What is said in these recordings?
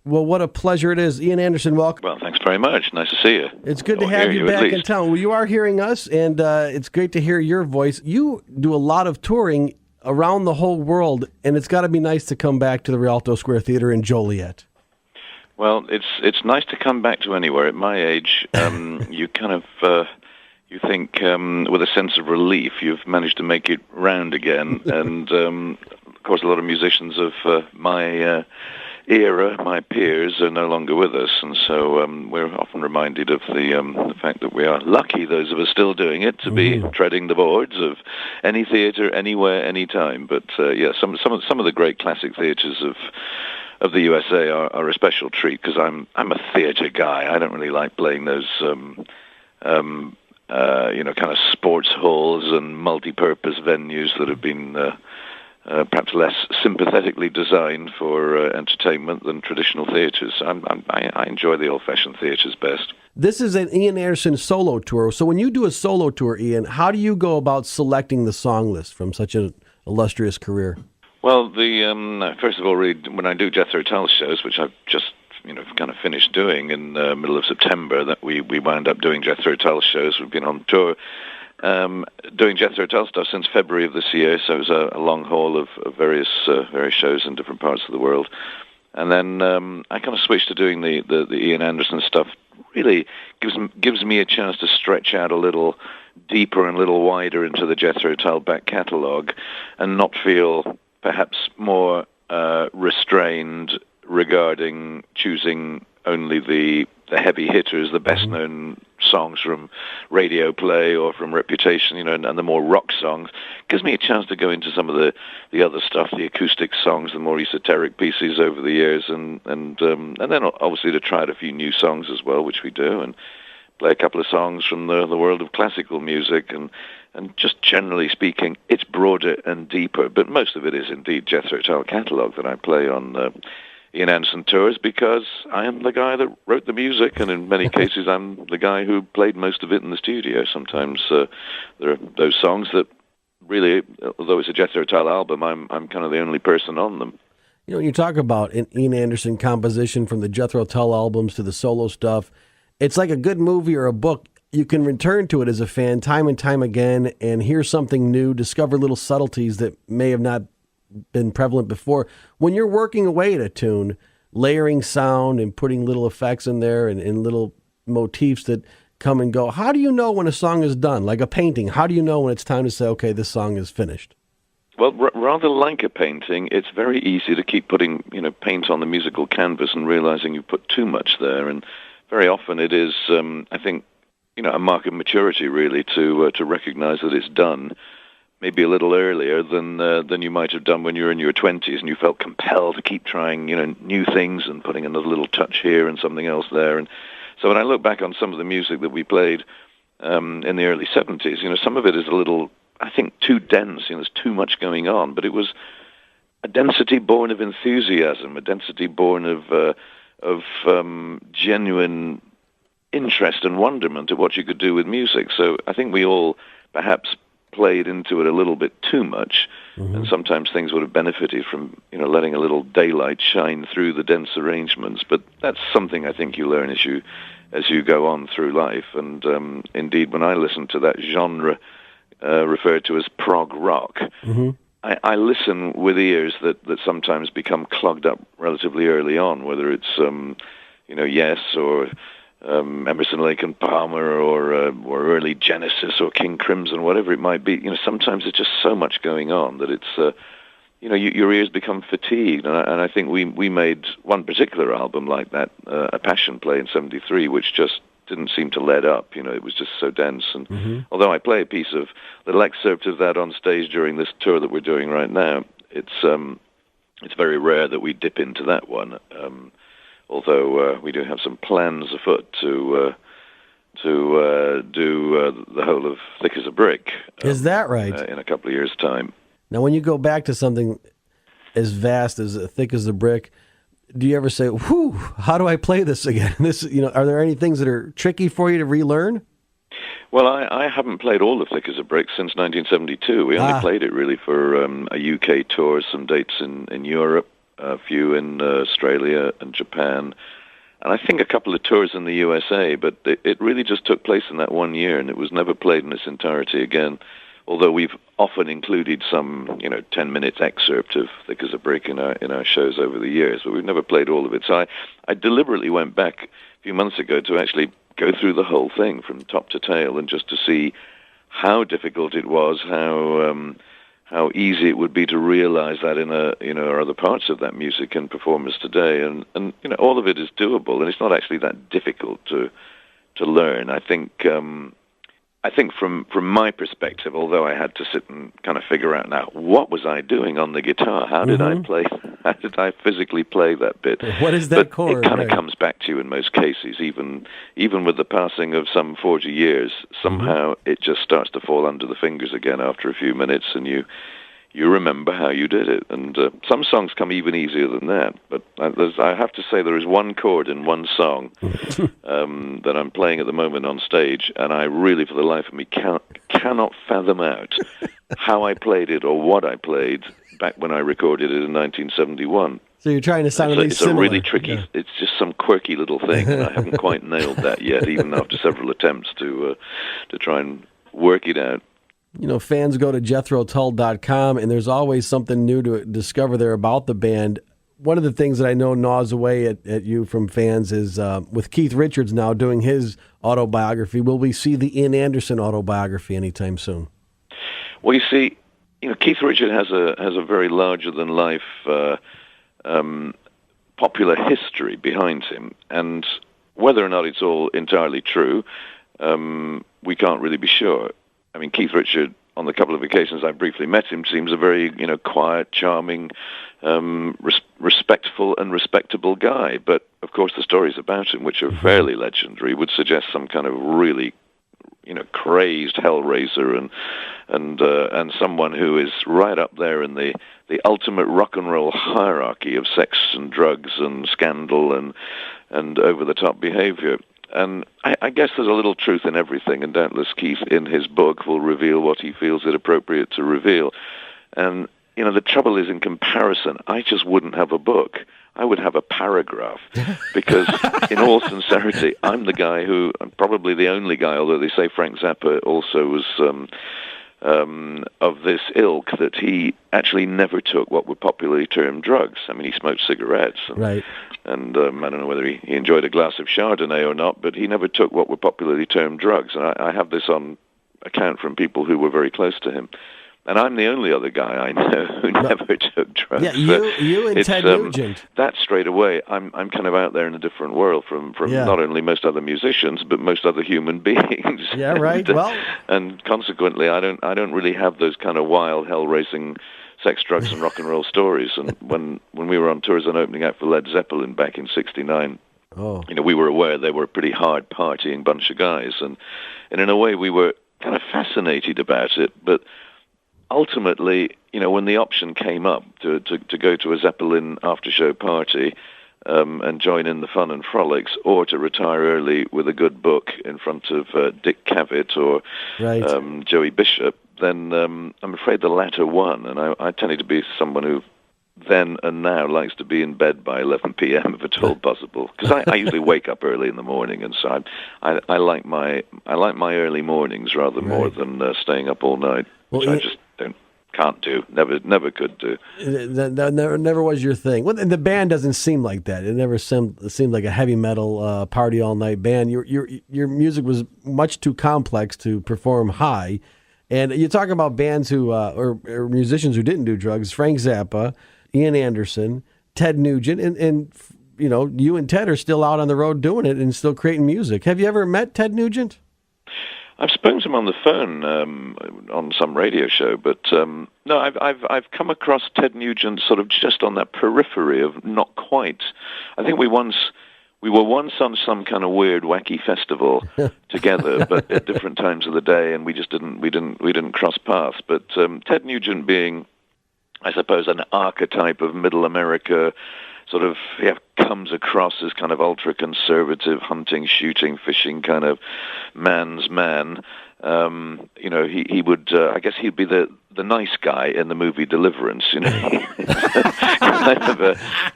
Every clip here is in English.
Well, what a pleasure it is. Ian Anderson, welcome. Well, thanks very much. Nice to see you. It's good to have you back in town. Well, you are hearing us, and it's great to hear your voice. You do a lot of touring around the whole world, and it's got to be nice to come back to the Rialto Square Theater in Joliet. Well, it's nice to come back to anywhere. At my age, you kind of you think with a sense of relief you've managed to make it round again. And of course, a lot of musicians of my era, my peers, are no longer with us, and so we're often reminded of the fact that we are lucky, those of us still doing it, to be treading the boards of any theatre, anywhere, anytime. But yeah, some of the great classic theatres of the USA are a special treat, because I'm a theatre guy. I don't really like playing those kind of sports halls and multi-purpose venues that have been perhaps less sympathetically designed for entertainment than traditional theatres. I enjoy the old-fashioned theatres best. This is an Ian Anderson solo tour. So when you do a solo tour, Ian, how do you go about selecting the song list from such an illustrious career? Well, first of all, really, when I do Jethro Tull shows, which I've just kind of finished doing in the middle of September, that we wound up doing Jethro Tull shows. We've been on tour doing Jethro Tull stuff since February of this year, so it was a long haul of various shows in different parts of the world. And then I kind of switched to doing the Ian Anderson stuff. Really gives me a chance to stretch out a little deeper and a little wider into the Jethro Tull back catalogue, and not feel perhaps more restrained regarding choosing only the heavy hitters, the best-known songs from radio play or from Reputation, and the more rock songs. Gives me a chance to go into some of the other stuff, the acoustic songs, the more esoteric pieces over the years, and then obviously to try out a few new songs as well, which we do, and play a couple of songs from the world of classical music, and just generally speaking, it's broader and deeper, but most of it is indeed Jethro Tull catalogue that I play on Ian Anderson tours, because I am the guy that wrote the music, and in many cases I'm the guy who played most of it in the studio. Sometimes there are those songs that really, although it's a Jethro Tull album, I'm kind of the only person on them. When you talk about an Ian Anderson composition, from the Jethro Tull albums to the solo stuff, it's like a good movie or a book. You can return to it as a fan time and time again and hear something new, discover little subtleties that may have not been prevalent before. When you're working away at a tune, layering sound and putting little effects in there and little motifs that come and go, how do you know when a song is done? Like a painting, how do you know when it's time to say, okay, this song is finished? Well, rather like a painting, it's very easy to keep putting paint on the musical canvas and realizing you put too much there, and very often it is, I think, a mark of maturity, really, to recognize that it's done maybe a little earlier than you might have done when you were in your 20s and you felt compelled to keep trying new things and putting another little touch here and something else there. And so when I look back on some of the music that we played in the early 70s, some of it is a little, I think, too dense. There's too much going on, but it was a density born of enthusiasm, a density born of genuine interest and wonderment at what you could do with music. So I think we all perhaps played into it a little bit too much, and sometimes things would have benefited from letting a little daylight shine through the dense arrangements. But that's something I think you learn as you go on through life. And indeed, when I listen to that genre referred to as prog rock, I listen with ears that sometimes become clogged up relatively early on, whether it's Yes or Emerson, Lake and Palmer, or early Genesis, or King Crimson, whatever it might be. Sometimes there's just so much going on that it's your ears become fatigued. And I think we made one particular album like that, a Passion Play in '73, which just didn't seem to let up. It was just so dense. And although I play a little excerpt of that on stage during this tour that we're doing right now, it's very rare that we dip into that one. Although we do have some plans afoot to do the whole of Thick as a Brick. Is that right? In a couple of years' time. Now, when you go back to something as vast as Thick as a Brick, do you ever say, "Whew, how do I play this again?" Are there any things that are tricky for you to relearn? Well, I haven't played all of Thick as a Brick since 1972. We only played it really for a UK tour, some dates in Europe, a few in Australia and Japan, and I think a couple of tours in the USA, but it really just took place in that 1 year, and it was never played in its entirety again, although we've often included some, 10-minute excerpt of Thick as a Brick in our shows over the years, but we've never played all of it. So I deliberately went back a few months ago to actually go through the whole thing from top to tail, and just to see how difficult it was, how easy it would be to realize that in other parts of that music and performance today, and all of it is doable, and it's not actually that difficult to learn. I think from my perspective, although I had to sit and kind of figure out now, what was I doing on the guitar? How did I play? How did I physically play that bit? What is that but chord? It kind of comes back to you in most cases, even with the passing of some 40 years. Somehow it just starts to fall under the fingers again after a few minutes, and you remember how you did it. And some songs come even easier than that. But I have to say there is one chord in one song that I'm playing at the moment on stage, and I really, for the life of me, cannot fathom out how I played it or what I played back when I recorded it in 1971. So you're trying to sound at least similar. It's a really tricky, it's just some quirky little thing, and I haven't quite nailed that yet, even after several attempts to try and work it out. Fans go to JethroTull.com, and there's always something new to discover there about the band. One of the things that I know gnaws away at you from fans is with Keith Richards now doing his autobiography. Will we see the Ian Anderson autobiography anytime soon? Well, you see, Keith Richards has a very larger-than-life popular history behind him, and whether or not it's all entirely true, we can't really be sure. I mean, Keith Richards, on the couple of occasions I briefly met him, seems a very, quiet, charming, respectful and respectable guy. But, of course, the stories about him, which are fairly legendary, would suggest some kind of really, crazed hellraiser and someone who is right up there in the ultimate rock and roll hierarchy of sex and drugs and scandal and over-the-top behavior. And I guess there's a little truth in everything, and doubtless Keith, in his book, will reveal what he feels it appropriate to reveal. And, the trouble is, in comparison, I just wouldn't have a book. I would have a paragraph, because, in all sincerity, I'm the guy I'm probably the only guy, although they say Frank Zappa also was of this ilk, that he actually never took what were popularly termed drugs. I mean, he smoked cigarettes, right. And I don't know whether he enjoyed a glass of Chardonnay or not, but he never took what were popularly termed drugs. And I have this on account from people who were very close to him. And I'm the only other guy I know who never took drugs. Yeah, you and Ted Nugent. That straight away, I'm kind of out there in a different world from not only most other musicians, but most other human beings. Yeah, right. And consequently, I don't really have those kind of wild, hell-raising sex, drugs, and rock and roll stories. And when we were on tours and opening out for Led Zeppelin back in '69, we were aware they were a pretty hard partying bunch of guys, and in a way we were kind of fascinated about it, but ultimately, when the option came up to go to a Zeppelin after-show party and join in the fun and frolics, or to retire early with a good book in front of Dick Cavett or Joey Bishop, then I'm afraid the latter won. And I tended to be someone who then and now likes to be in bed by 11 p.m. if at all possible, because I usually wake up early in the morning, and so I like my early mornings rather more than staying up all night, which I just can't do, never could do. That never was your thing. Well, and the band doesn't seem like that. It never seemed like a heavy metal party all night band. Your music was much too complex to perform high. And you talk about bands who or musicians who didn't do drugs: Frank Zappa, Ian Anderson, Ted Nugent, and you and Ted are still out on the road doing it and still creating music. Have you ever met Ted Nugent? I've spoken to him on the phone on some radio show, but no, I've come across Ted Nugent sort of just on that periphery of not quite. I think we were once on some kind of weird, wacky festival together, but at different times of the day, and we didn't cross paths. But Ted Nugent being, I suppose, an archetype of Middle America, sort of comes across as kind of ultra-conservative, hunting, shooting, fishing kind of man's man. he would. I guess he'd be the nice guy in the movie Deliverance.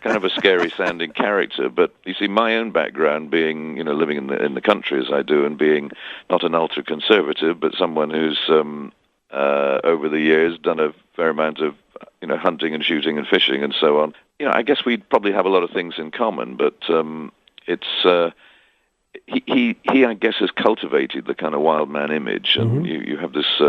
Kind of a scary sounding character. But you see, my own background being, living in the country as I do, and being not an ultra conservative, but someone who's over the years done a fair amount of hunting and shooting and fishing and so on. I guess we'd probably have a lot of things in common, but it's. He I guess has cultivated the kind of wild man image, and you have this.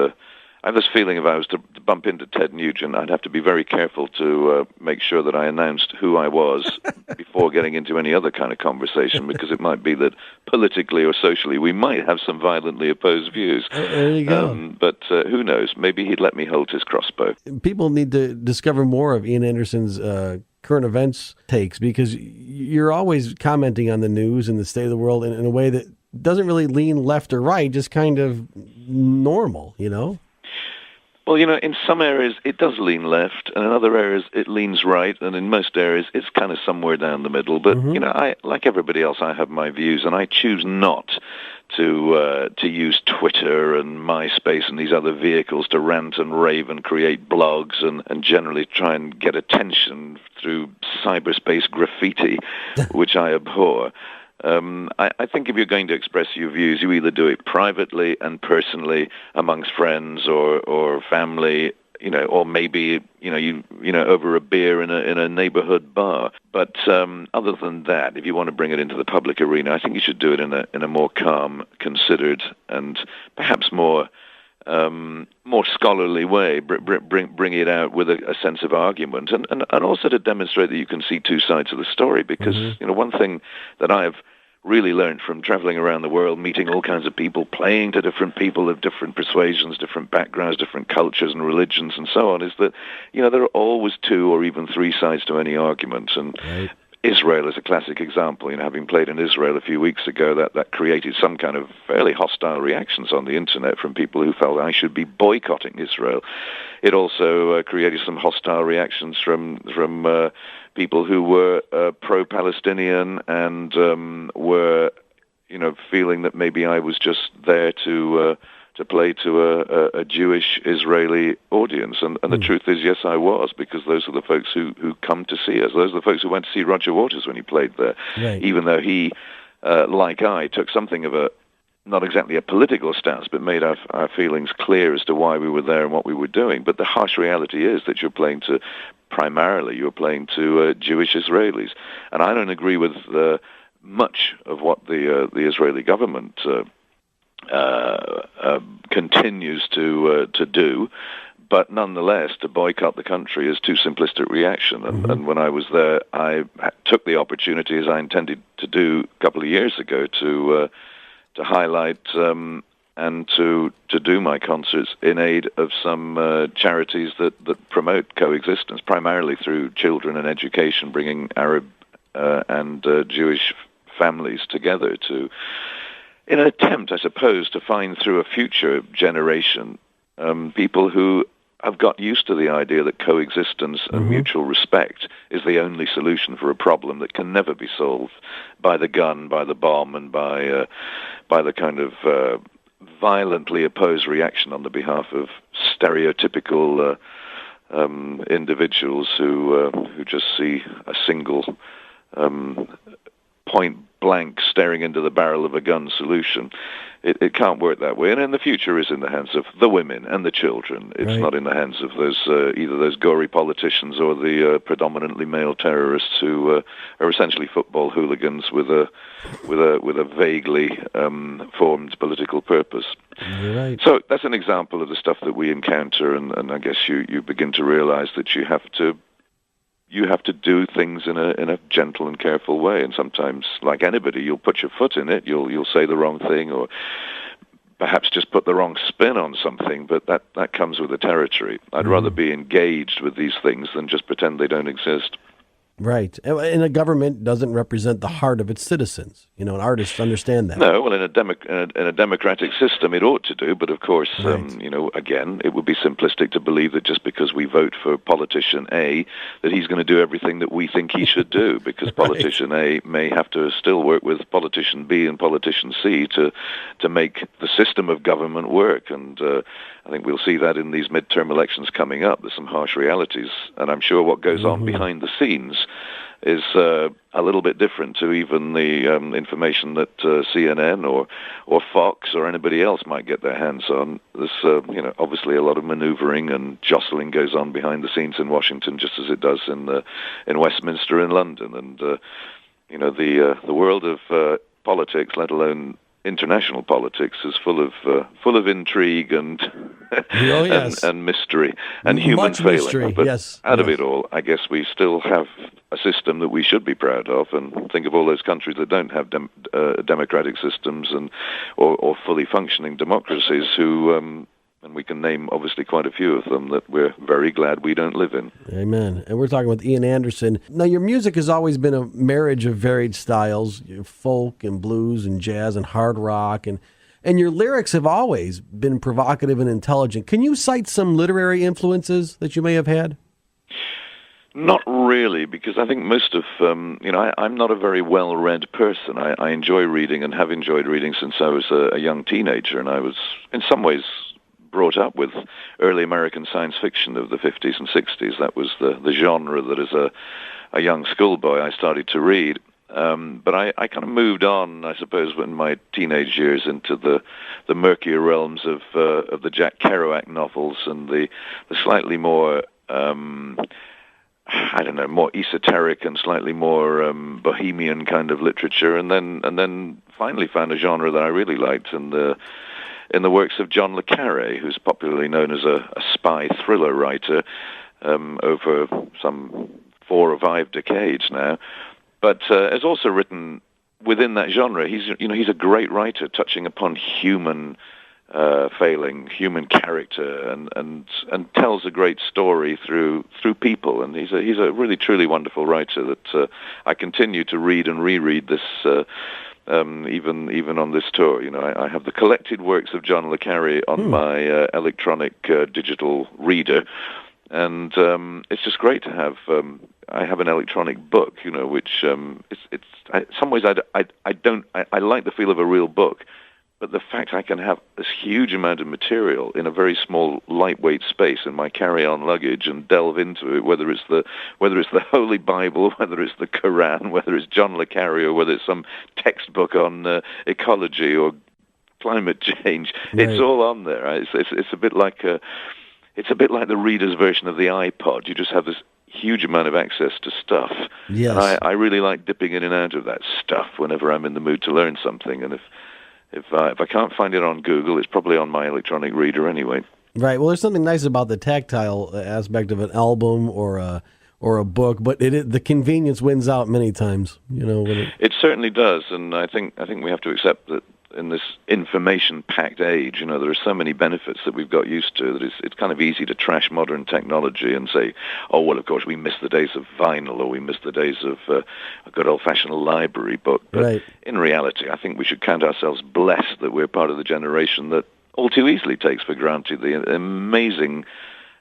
I have this feeling if I was to bump into Ted Nugent, I'd have to be very careful to make sure that I announced who I was before getting into any other kind of conversation, because it might be that politically or socially we might have some violently opposed views. There you go. But who knows? Maybe he'd let me hold his crossbow. People need to discover more of Ian Anderson's current events takes, because you're always commenting on the news and the state of the world in a way that doesn't really lean left or right, just kind of normal, Well, in some areas it does lean left, and in other areas it leans right, and in most areas it's kind of somewhere down the middle. But, I, like everybody else, I have my views, and I choose not to use Twitter and MySpace and these other vehicles to rant and rave and create blogs and generally try and get attention through cyberspace graffiti, which I abhor. I think if you're going to express your views, you either do it privately and personally amongst friends or family, or maybe you over a beer in a neighborhood bar. But other than that, if you want to bring it into the public arena, I think you should do it in a more calm, considered, and perhaps more scholarly way. Bring it out with a sense of argument, and also to demonstrate that you can see two sides of the story. Because one thing that I've really learned from traveling around the world, meeting all kinds of people, playing to different people of different persuasions, different backgrounds, different cultures and religions and so on, is that, there are always two or even three sides to any argument. And Israel is a classic example. Having played in Israel a few weeks ago, that created some kind of fairly hostile reactions on the internet from people who felt I should be boycotting Israel. It also created some hostile reactions from people who were pro-Palestinian and were, feeling that maybe I was just there to play to a Jewish Israeli audience. And the truth is, yes, I was, because those are the folks who come to see us. Those are the folks who went to see Roger Waters when he played there, even though he, like I, took something of not exactly a political stance, but made our feelings clear as to why we were there and what we were doing. But the harsh reality is that you're playing to Jewish Israelis. And I don't agree with much of what the Israeli government continues to do, but nonetheless, to boycott the country is too simplistic reaction. And when I was there, I took the opportunity, as I intended to do a couple of years ago, to highlight and to do my concerts in aid of some charities that promote coexistence, primarily through children and education, bringing Arab and Jewish families together in an attempt, I suppose, to find through a future generation people who have got used to the idea that coexistence and mutual respect is the only solution for a problem that can never be solved by the gun, by the bomb, and by the kind of violently opposed reaction on the behalf of stereotypical individuals who just see a single point blank staring into the barrel of a gun solution. It can't work that way. And then the future is in the hands of the women and the children. It's not in the hands of those either those gory politicians or the predominantly male terrorists who are essentially football hooligans with a vaguely formed political purpose. You're right. So that's an example of the stuff that we encounter, and I guess you begin to realize that you have to do things in a gentle and careful way, and sometimes, like anybody, you'll put your foot in it. You'll say the wrong thing, or perhaps just put the wrong spin on something. But that comes with the territory. I'd rather be engaged with these things than just pretend they don't exist. Right. And a government doesn't represent the heart of its citizens. And artists understand that. No, well, in a democratic system, it ought to do. But of course, Right. again, it would be simplistic to believe that just because we vote for politician A, that he's going to do everything that we think he should do. Because politician A may have to still work with politician B and politician C to make the system of government work. And I think we'll see that in these midterm elections coming up. There's some harsh realities, and I'm sure what goes on behind the scenes is a little bit different to even the information that CNN or Fox or anybody else might get their hands on. There's obviously a lot of maneuvering and jostling goes on behind the scenes in Washington, just as it does in Westminster in London. And the world of politics, let alone international politics, is full of intrigue and and mystery and human Much failing. mystery. But Yes. out of it all, I guess we still have a system that we should be proud of, and think of all those countries that don't have democratic systems or fully functioning democracies who. And we can name, obviously, quite a few of them that we're very glad we don't live in. Amen. And we're talking with Ian Anderson. Now, your music has always been a marriage of varied styles, folk and blues and jazz and hard rock. And your lyrics have always been provocative and intelligent. Can you cite some literary influences that you may have had? Not really, because I think most of, I'm not a very well-read person. I enjoy reading and have enjoyed reading since I was a young teenager, and I was, in some ways, brought up with early American science fiction of the 50s and 60s. That was the genre that as a young schoolboy I started to read. But I kind of moved on, I suppose, in my teenage years into the murkier realms of the Jack Kerouac novels and the slightly more, more esoteric and slightly more bohemian kind of literature, and then finally found a genre that I really liked in the works of John le Carré, who's popularly known as a spy thriller writer over some 4 or 5 decades now, but has also written within that genre. He's a great writer, touching upon human failing, human character, and tells a great story through people. And he's a really truly wonderful writer that I continue to read and reread this. Even on this tour, I have the collected works of John le Carré on my electronic digital reader, and it's just great to have. I have an electronic book, which it's in some ways I like the feel of a real book, but the fact I can have this huge amount of material in a very small, lightweight space in my carry-on luggage and delve into it, whether it's the Holy Bible, whether it's the Quran, whether it's John le Carré, or whether it's some textbook on ecology or climate change, Right. It's all on there. Right? It's a bit like the reader's version of the iPod. You just have this huge amount of access to stuff. Yes. And I really like dipping in and out of that stuff whenever I'm in the mood to learn something. And if I can't find it on Google, it's probably on my electronic reader anyway. Right. Well, there's something nice about the tactile aspect of an album or a book, but the convenience wins out many times. It certainly does, and I think we have to accept that in this information-packed age, there are so many benefits that we've got used to that it's kind of easy to trash modern technology and say, oh, well, of course, we miss the days of vinyl or we miss the days of a good old-fashioned library book. But right. In reality, I think we should count ourselves blessed that we're part of the generation that all too easily takes for granted the amazing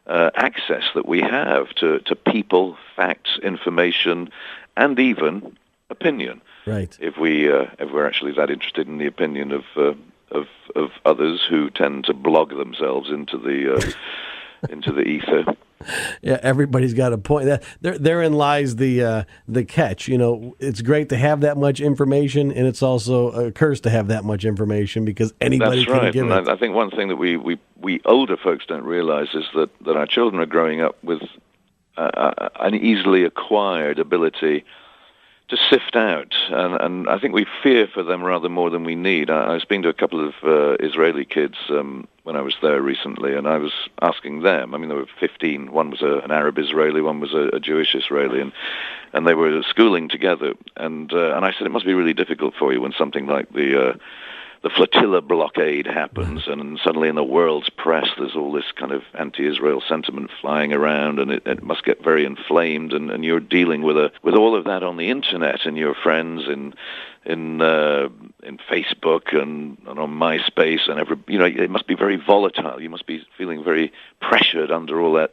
access that we have to people, facts, information, and even opinion. Right. If we're actually that interested in the opinion of others who tend to blog themselves into the ether. Yeah, everybody's got a point. Therein lies the catch. It's great to have that much information, and it's also a curse to have that much information because anybody can give it. I think one thing that we older folks don't realize is that our children are growing up with an easily acquired ability to sift out, and I think we fear for them rather more than we need. I was speaking to a couple of Israeli kids when I was there recently, and I was asking them. I mean, there were 15. One was an Arab Israeli, one was a Jewish Israeli, and they were schooling together. And I said, it must be really difficult for you when something like the the flotilla blockade happens, and suddenly in the world's press there's all this kind of anti-Israel sentiment flying around, and it must get very inflamed, and you're dealing with all of that on the internet, and your friends in Facebook and on MySpace, and it must be very volatile. You must be feeling very pressured under all that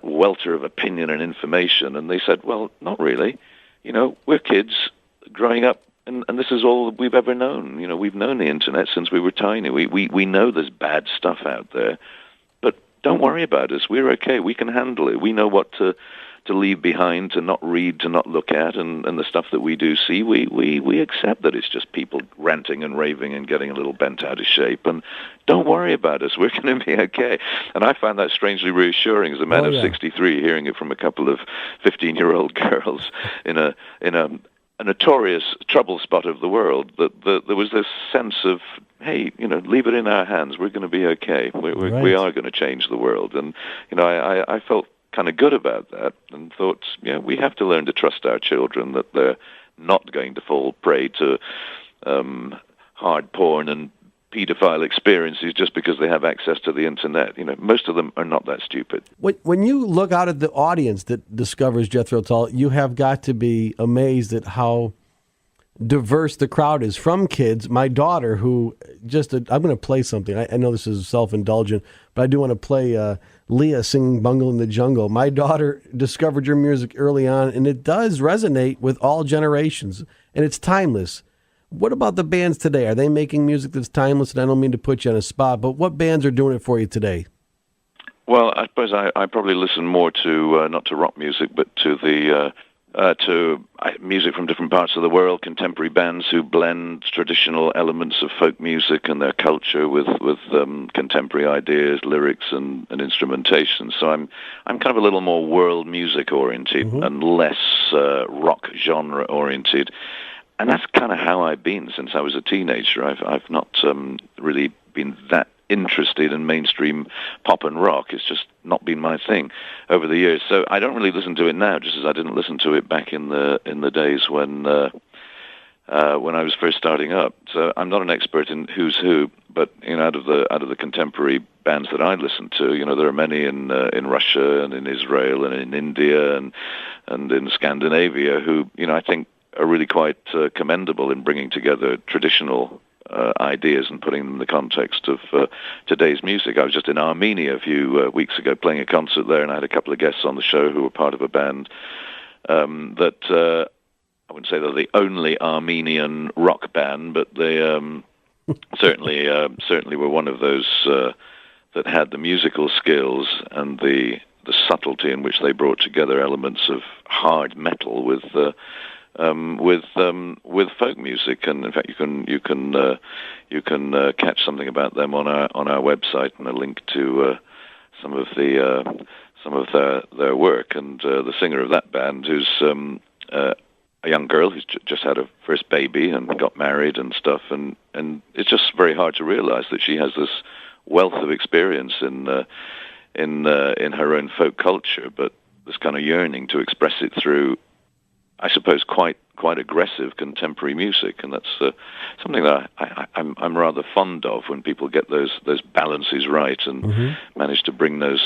welter of opinion and information. And they said, well, not really. We're kids growing up, and this is all we've ever known. We've known the internet since we were tiny. We know there's bad stuff out there, but don't worry about us. We're okay. We can handle it. We know what to leave behind, to not read, to not look at, and the stuff that we do see, we accept that it's just people ranting and raving and getting a little bent out of shape, and don't worry about us, we're going to be okay. And I found that strangely reassuring as a man of 63, hearing it from a couple of 15-year-old girls in a notorious trouble spot of the world, that there was this sense of, hey, leave it in our hands, we're going to be okay, we are going to change the world. And I felt kind of good about that, and thought, we have to learn to trust our children, that they're not going to fall prey to hard porn and pedophile experiences just because they have access to the internet. Most of them are not that stupid. When you look out at the audience that discovers Jethro Tull, you have got to be amazed at how diverse the crowd is, from kids. My daughter, who I'm going to play something. I know this is self-indulgent, but I do want to play Leah singing Bungle in the Jungle. My daughter discovered your music early on, and it does resonate with all generations, and it's timeless. What about the bands today? Are they making music that's timeless? And I don't mean to put you on a spot, but what bands are doing it for you today? Well, I suppose I probably listen more to, not to rock music, but to music from different parts of the world, contemporary bands who blend traditional elements of folk music and their culture with contemporary ideas, lyrics, and instrumentation. So I'm kind of a little more world music oriented and less rock genre oriented. And that's kind of how I've been since I was a teenager. I've not really been that interested in mainstream pop and rock. It's just not been my thing over the years. So I don't really listen to it now, just as I didn't listen to it back in the days when I was first starting up. So I'm not an expert in who's who, but out of the contemporary bands that I listen to, there are many in Russia and in Israel and in India and in Scandinavia who I think are really quite commendable in bringing together traditional ideas and putting them in the context of today's music. I was just in Armenia a few weeks ago playing a concert there, and I had a couple of guests on the show who were part of a band that I wouldn't say they're the only Armenian rock band, but they certainly were one of those that had the musical skills and the subtlety in which they brought together elements of hard metal with folk music. And in fact, you can catch something about them on our website, and a link to some of their work. And the singer of that band, who's a young girl who's just had her first baby and got married and stuff, and it's just very hard to realize that she has this wealth of experience in her own folk culture, but this kind of yearning to express it through, I suppose, quite aggressive contemporary music. And that's something that I'm rather fond of, when people get those balances right and manage to bring those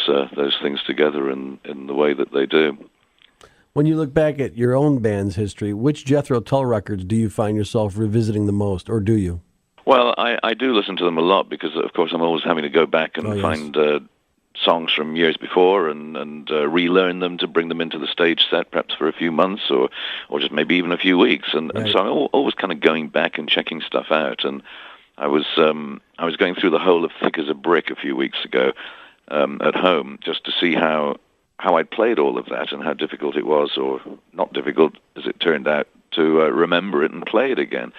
things together in the way that they do. When you look back at your own band's history, which Jethro Tull records do you find yourself revisiting the most, or do you? Well, I do listen to them a lot because, of course, I'm always having to go back and find songs from years before and relearn them to bring them into the stage set, perhaps for a few months or just maybe even a few weeks. And so I'm always kind of going back and checking stuff out. And I was going through the whole of Thick as a Brick a few weeks ago at home, just to see how I'd played all of that and how difficult it was, or not difficult as it turned out, to remember it and play it again.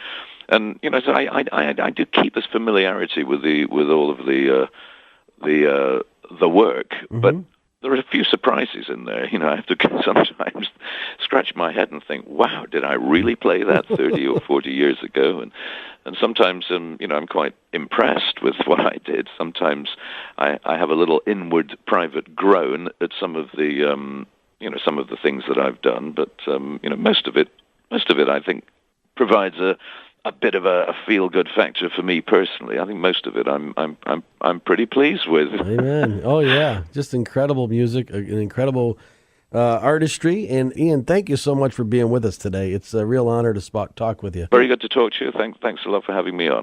And so I do keep this familiarity with all of the work, but there are a few surprises in there. I have to sometimes scratch my head and think, wow, did I really play that 30 or 40 years ago? And sometimes, I'm quite impressed with what I did. Sometimes I have a little inward private groan at some of the, some of the things that I've done. But, most of it, I think, provides a a bit of a feel-good factor for me personally. I think most of it I'm pretty pleased with. Amen. Oh yeah, just incredible music, an incredible artistry. And Ian, thank you so much for being with us today. It's a real honor to talk with you. Very good to talk to you. Thanks a lot for having me on.